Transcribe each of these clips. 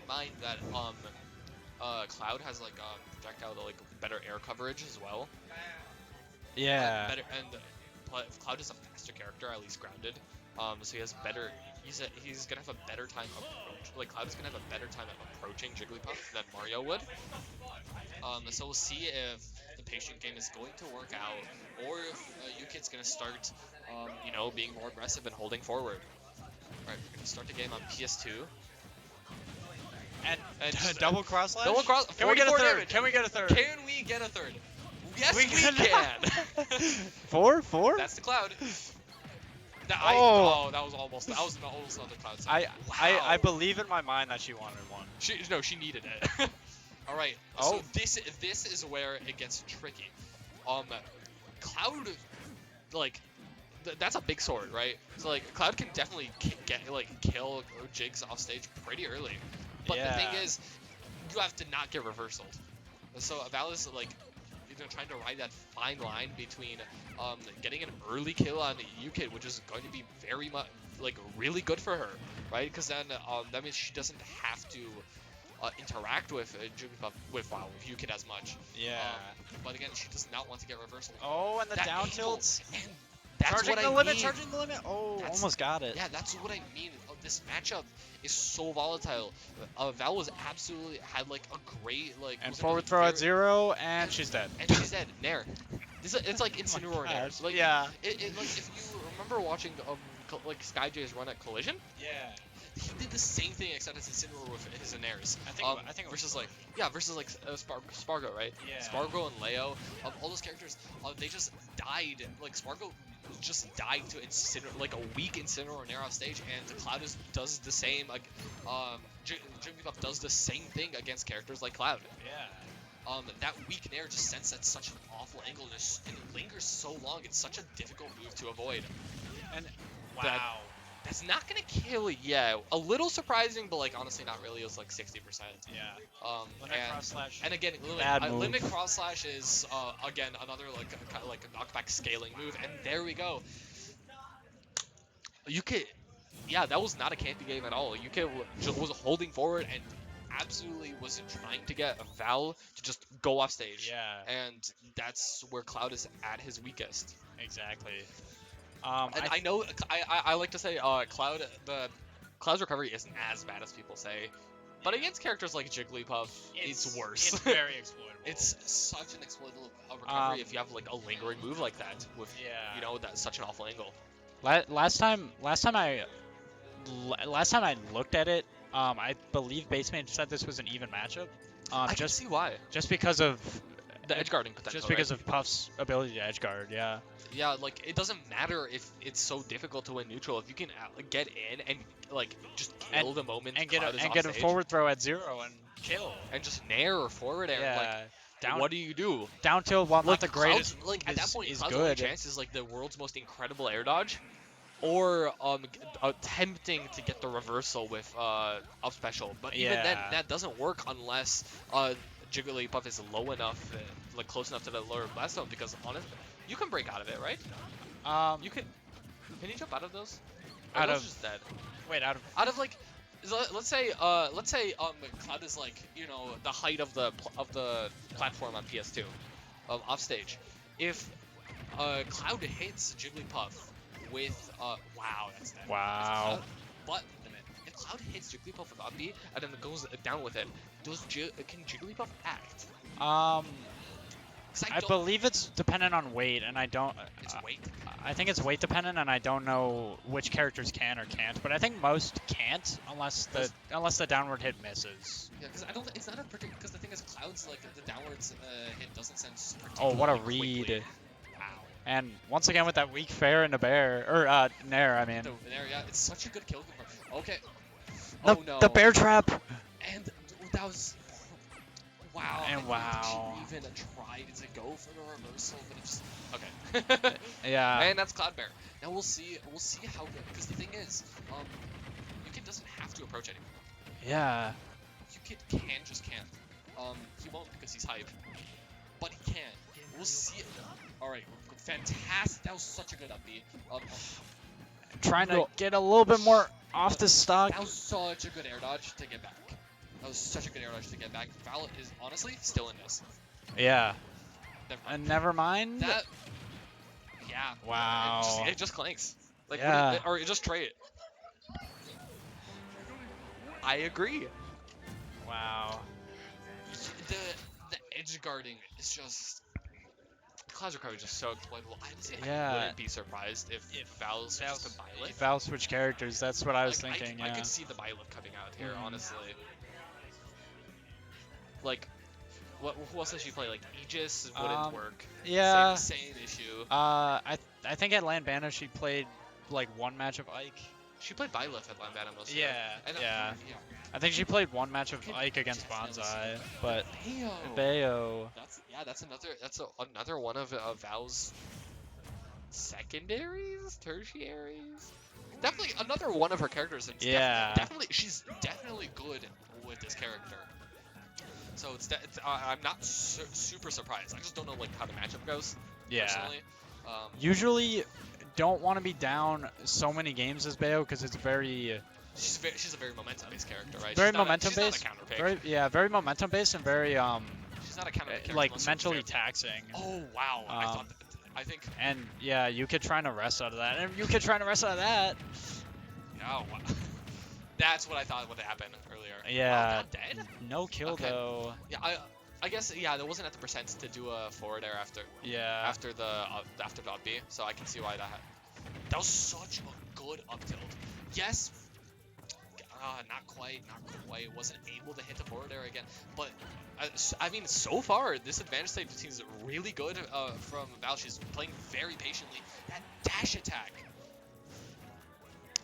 mind that Cloud has like projectile like better air coverage as well. Yeah. Better and Cloud is a faster character, at least grounded. So he has better. He's gonna have a better time Cloud is gonna have a better time at approaching Jigglypuff than Mario would. So we'll see if the patient game is going to work out, or if UKIT's gonna start, you know, being more aggressive and holding forward. All right, we're gonna start the game on PS2. And double cross slash? Double cross. Can we get a third? Damage. Can we get a third? Can we get a third? Yes, we can. Four? That's the Cloud. That was almost another Cloud. I believe in my mind that she wanted one. She needed it. All right. So this is where it gets tricky. Cloud, like, that's a big sword, right? So like Cloud can definitely kill Jigs off stage pretty early. But the thing is, you have to not get reversaled. So Val is like, trying to ride that fine line between getting an early kill on UKIT, which is going to be very much really good for her, right? Because then that means she doesn't have to interact with Jigglypuff with UKIT as much. Yeah. But again, she does not want to get reversal. Oh, and the down tilts. And that's charging what the I limit. mean. Charging the limit. Oh, almost got it. Yeah, that's what I mean. This matchup is so volatile. Val was absolutely had like a great and forward throw at 0, and she's dead. And she's dead. Nair. It's like Incineroar Nair. Like, yeah. Like if you remember watching like SkyJ's run at Collision. Yeah. He did the same thing except it's Incineroar with his Nairs. I think versus Spargo, right? Yeah. Spargo and Leo, all those characters, they just died. Like Spargo just died to a weak Incineroar Nair off stage, and Cloud does the same. Like Jigglypuff does the same thing against characters like Cloud. Yeah. That weak Nair just sends at such an awful angle, and it lingers so long. It's such a difficult move to avoid. And wow. That's not gonna kill yeah. A little surprising, but like honestly not really. It was like 60%. Yeah. Limit cross slash. And again, limit cross slash is again another kind of a knockback scaling move. And there we go. UKIT, yeah, that was not a campy game at all. UKIT was holding forward and absolutely was trying to get Val to just go off stage. Yeah. And that's where Cloud is at his weakest. Exactly. And I know I like to say Cloud's recovery isn't as bad as people say, but against characters like Jigglypuff, it's worse. It's very exploitable. It's such an exploitable recovery if you have like a lingering move like that with you know that's such an awful angle. Last time I looked at it, I believe Basemate said this was an even matchup. I can see why. Just because of the edge guarding potential. Just because of Puff's ability to edge guard, yeah. Yeah, like it doesn't matter if it's so difficult to win neutral. If you can get in and like just kill the moment and get a forward throw at 0 and kill and just nair or forward air. Yeah. Like, what do you do? Down tilt, not the greatest. At that point, is Cloud's good. only chance is like the world's most incredible air dodge, or attempting to get the reversal with up special. But even then, that doesn't work unless Jigglypuff is low enough, like close enough to the lower blast zone. Because honestly, you can break out of it, right? You can. Can you jump out of those? Or out of just dead. Wait, out of like. Let's say Cloud is like, you know, the height of the platform on PS2, off stage. If Cloud hits Jigglypuff with wow, that's dead. Wow. But if Cloud hits Jigglypuff with up B and then goes down with it, can Jigglypuff act? I believe it's dependent on weight, and I don't. It's weight. I think it's weight dependent, and I don't know which characters can or can't. But I think most can't unless the downward hit misses. Yeah, because I don't. It's not a particular. Because the thing is, Cloud's like the downwards hit doesn't send. Oh, what a read! Quickly. Wow. And once again with that weak fair into bear or nair, I mean. The nair, yeah, it's such a good kill confirm. Okay. Oh no. The bear trap. And that was. Wow. And wow. She even tried to go for the reversal, but it's okay. Yeah. And that's Cloud Bear. Now we'll see how good. Because the thing is, UKIT doesn't have to approach anymore. Yeah. UKIT just can't. He won't because he's hype, but he can. We'll see it. All right. Fantastic. That was such a good up B. Trying to get a little bit more off the stock. That was such a good air dodge to get back. That was such a good air dodge to get back. Val is honestly still in this. Yeah. Never mind. And never mind. That. Yeah. Wow. It just clanks. Like, Yeah. or it just trade. I agree. Wow. The edge guarding is just. Cloud's recovery is just so exploitable. Honestly, Yeah. I wouldn't be surprised if Val switches to Byleth. Val switch characters, that's what I was Like, thinking, I yeah. could see the Byleth coming out here, honestly. Like, who else does she play? Like, Aegis wouldn't work. Yeah. Same issue. I think at Slambana she played, like, one match of Ike. She played Byleth at Slambana mostly. Yeah, yeah. I think she played one match of Ike against Bonsai, but Bayo. That's another one of Val's secondaries, tertiaries. Definitely another one of her characters. And she's definitely good with this character. So I'm not super surprised. I just don't know like how the matchup goes. Yeah. Personally. Usually, don't want to be down so many games as Bayo because it's very. She's a very momentum-based character, right? Very momentum-based. She's not a counter pick. Very momentum-based and very She's not a counter pick. like mentally taxing. Oh wow! I think. And yeah, UKIT trying to rest out of that, and UKIT trying to rest out of that. Oh wow. That's what I thought would happen earlier. Yeah. Not dead? No kill though. Yeah, I guess there wasn't at the percent to do a forward air after. Yeah. After the up B, so I can see why that was such a good up tilt. Yes. Not quite. Wasn't able to hit the forward air again. But I mean, so far this advantage stage seems really good from Val. She's playing very patiently. That dash attack.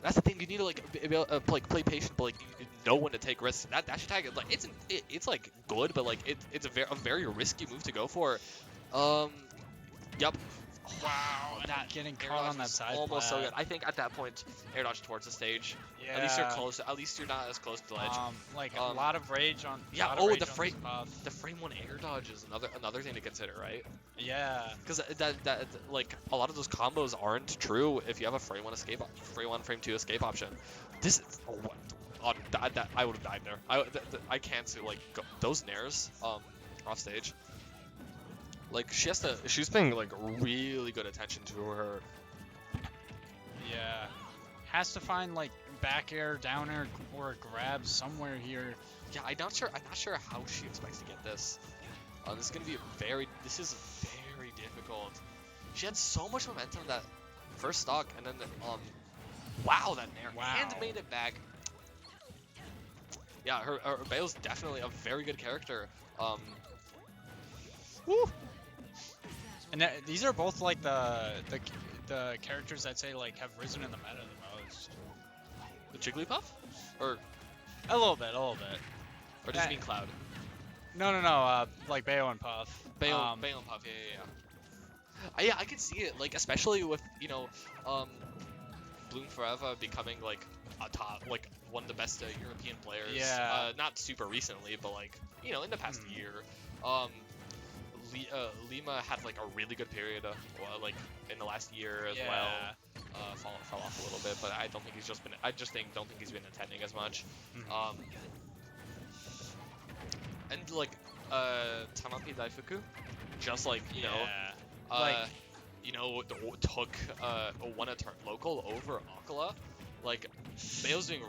That's the thing. You need to like play patient, but like you know when to take risks. That dash attack, like it's like good, but like it's a very risky move to go for. Yup. Wow, that getting caught on that side almost so good. I think at that point, air dodge towards the stage. Yeah. At least you're close. At least you're not as close to the ledge. A lot of rage on. Yeah. The frame one air dodge is another thing to consider, right? Yeah. Because that like a lot of those combos aren't true if you have a frame one, frame two escape option. This that I would have died there. I can't see like those nairs off stage. Like she's paying like really good attention to her. Yeah. Has to find like back air, down air, or grab somewhere here. Yeah, I'm not sure how she expects to get this. This is gonna be very difficult. She had so much momentum that first stock, and then wow, that nair and made it back. Yeah, her Bayo's definitely a very good character. Woo. And these are both like the characters that say like have risen in the meta the most. The Jigglypuff, or a little bit. Or does you mean Cloud? No. Like Bayo and Puff. Bayo and Puff. Yeah, I could see it. Like especially with Bloom Forever becoming like a top, like one of the best European players. Yeah. Not super recently, but like in the past year. Lima had like a really good period, like in the last year as well. Fell off a little bit, but I don't think he's just been. Don't think he's been attending as much. And like Tanapi Daifuku, just like took won a turn local over Akala. Like Bayo's doing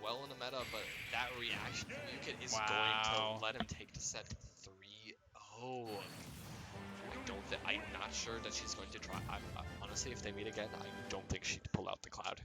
well in the meta, but that reaction from UKIT is going to let him take the set 3-0. I'm not sure that she's going to try. Honestly, if they meet again, I don't think she'd pull out the Cloud.